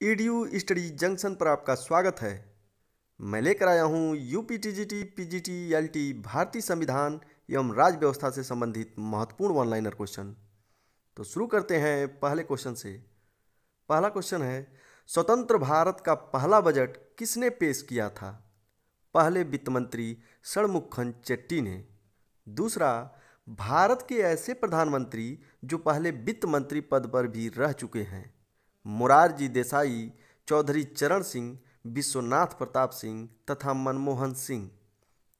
EDU study junction पर आपका स्वागत है। मैं लेकर आया हूँ यूपी टीजीटी पीजीटी एलटी भारतीय संविधान एवं राज्य व्यवस्था से संबंधित महत्वपूर्ण वन लाइनर क्वेश्चन। तो शुरू करते हैं पहले क्वेश्चन से। पहला क्वेश्चन है, स्वतंत्र भारत का पहला बजट किसने पेश किया था? पहले वित्त मंत्री षणमुखम चेट्टी ने। दूसरा, भारत के ऐसे प्रधानमंत्री जो पहले वित्त मंत्री पद पर भी रह चुके हैं। मोरारजी देसाई, चौधरी चरण सिंह, विश्वनाथ प्रताप सिंह तथा मनमोहन सिंह।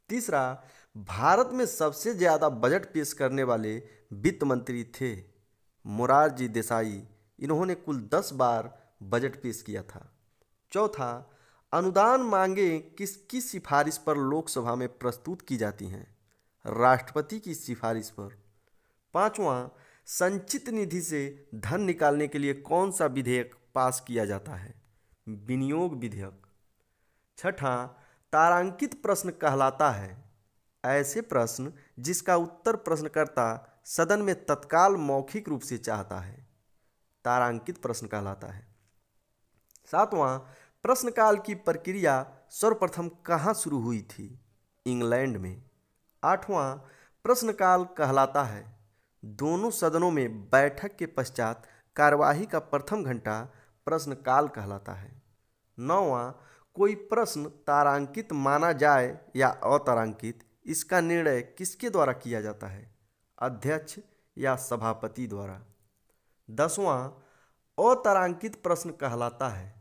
तीसरा, भारत में सबसे ज़्यादा बजट पेश करने वाले वित्त मंत्री थे मोरारजी देसाई। इन्होंने कुल 10 बार बजट पेश किया था। चौथा, अनुदान मांगें किसकी सिफारिश पर लोकसभा में प्रस्तुत की जाती हैं? राष्ट्रपति की सिफारिश पर। पांचवा, संचित निधि से धन निकालने के लिए कौन सा विधेयक पास किया जाता है? विनियोग विधेयक। छठा, तारांकित प्रश्न कहलाता है ऐसे प्रश्न जिसका उत्तर प्रश्नकर्ता सदन में तत्काल मौखिक रूप से चाहता है, तारांकित प्रश्न कहलाता है। सातवां, प्रश्नकाल की प्रक्रिया सर्वप्रथम कहाँ शुरू हुई थी? इंग्लैंड में। आठवां, प्रश्नकाल कहलाता है दोनों सदनों में बैठक के पश्चात कार्यवाही का प्रथम घंटा प्रश्नकाल कहलाता है। नौवां, कोई प्रश्न तारांकित माना जाए या अतारांकित, इसका निर्णय किसके द्वारा किया जाता है? अध्यक्ष या सभापति द्वारा। 10वां, अतारांकित प्रश्न कहलाता है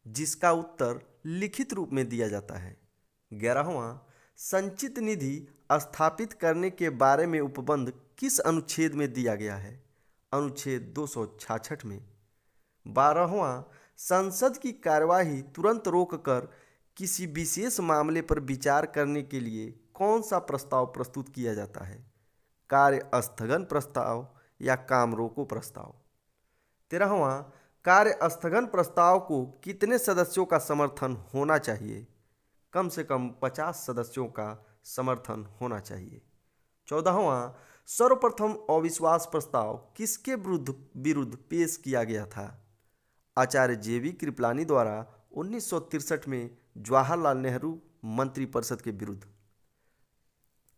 जिसका उत्तर लिखित रूप में दिया जाता है। 11वां, संचित निधि स्थापित करने के बारे में उपबंध किस अनुच्छेद में दिया गया है? अनुच्छेद 266 में। 12वां, संसद की कार्यवाही तुरंत रोककर किसी विशेष मामले पर विचार करने के लिए कौन सा प्रस्ताव प्रस्तुत किया जाता है? कार्य स्थगन प्रस्ताव या काम रोको प्रस्ताव। 13वां, कार्य स्थगन प्रस्ताव को कितने सदस्यों का समर्थन होना चाहिए? कम से कम 50 सदस्यों का समर्थन होना चाहिए। 14वां, सर्वप्रथम अविश्वास प्रस्ताव किसके विरुद्ध पेश किया गया था? आचार्य जेबी कृपलानी द्वारा 1963 में जवाहरलाल नेहरू मंत्रिपरिषद के विरुद्ध।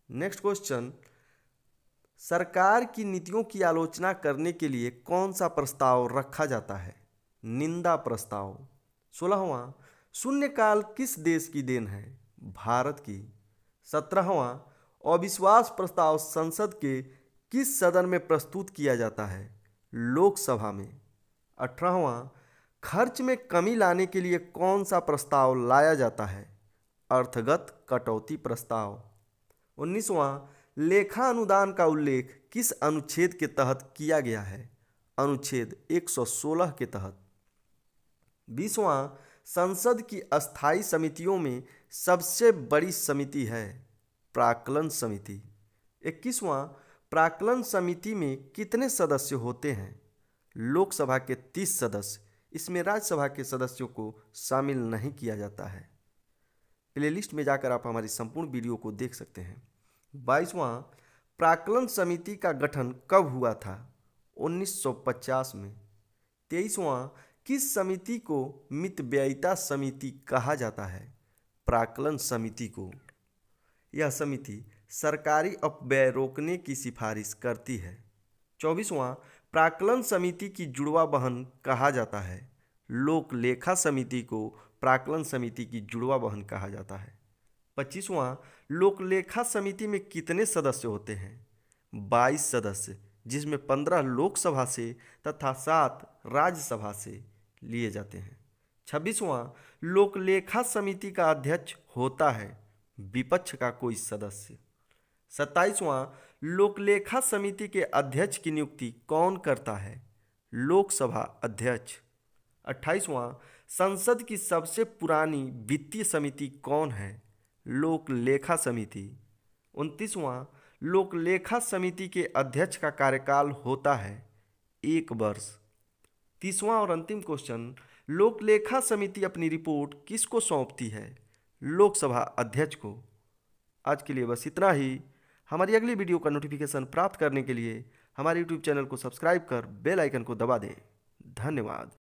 नेक्स्ट क्वेश्चन, सरकार की नीतियों की आलोचना करने के लिए कौन सा प्रस्ताव रखा जाता है? निंदा प्रस्ताव। 16वां, शून्यकाल किस देश की देन है? भारत की। 17वां, अविश्वास प्रस्ताव संसद के किस सदन में प्रस्तुत किया जाता है? लोकसभा में। 18वां, खर्च में कमी लाने के लिए कौन सा प्रस्ताव लाया जाता है? अर्थगत कटौती प्रस्ताव। 19वां, लेखा अनुदान का उल्लेख किस अनुच्छेद के तहत किया गया है? अनुच्छेद 116 के तहत। 20वां, संसद की अस्थायी समितियों में सबसे बड़ी समिति है प्राक्कलन समिति। 21वां, प्राक्कलन समिति में कितने सदस्य होते हैं? लोकसभा के 30 सदस्य। इसमें राज्यसभा के सदस्यों को शामिल नहीं किया जाता है। प्लेलिस्ट में जाकर आप हमारी संपूर्ण वीडियो को देख सकते हैं। 22वां, प्राक्कलन समिति का गठन कब हुआ था? 1950 में। 23वां, किस समिति को मितव्ययिता समिति कहा जाता है? प्राक्कलन समिति को। यह समिति सरकारी अपव्यय रोकने की सिफारिश करती है। 24वां, प्राक्कलन समिति की जुड़वा बहन कहा जाता है। लोक लेखा समिति को प्राक्कलन समिति की जुड़वा बहन कहा जाता है। 25वां, लोक लेखा समिति में कितने सदस्य होते हैं? 22 सदस्य, जिसमें 15 लोकसभा से तथा 7 राज्यसभा से लिए जाते हैं। 26वां, लोक लेखा समिति का अध्यक्ष होता है विपक्ष का कोई सदस्य। 27वां, लोकलेखा समिति के अध्यक्ष की नियुक्ति कौन करता है? लोकसभा अध्यक्ष। 28वां, संसद की सबसे पुरानी वित्तीय समिति कौन है? लोकलेखा समिति। 29वां, लोकलेखा समिति के अध्यक्ष का कार्यकाल होता है 1 वर्ष। 30वां और अंतिम क्वेश्चन, लोकलेखा समिति अपनी रिपोर्ट किसको सौंपती है? लोकसभा अध्यक्ष को। आज के लिए बस इतना ही। हमारी अगली वीडियो का नोटिफिकेशन प्राप्त करने के लिए हमारे YouTube चैनल को सब्सक्राइब कर बेल आइकन को दबा दें। धन्यवाद।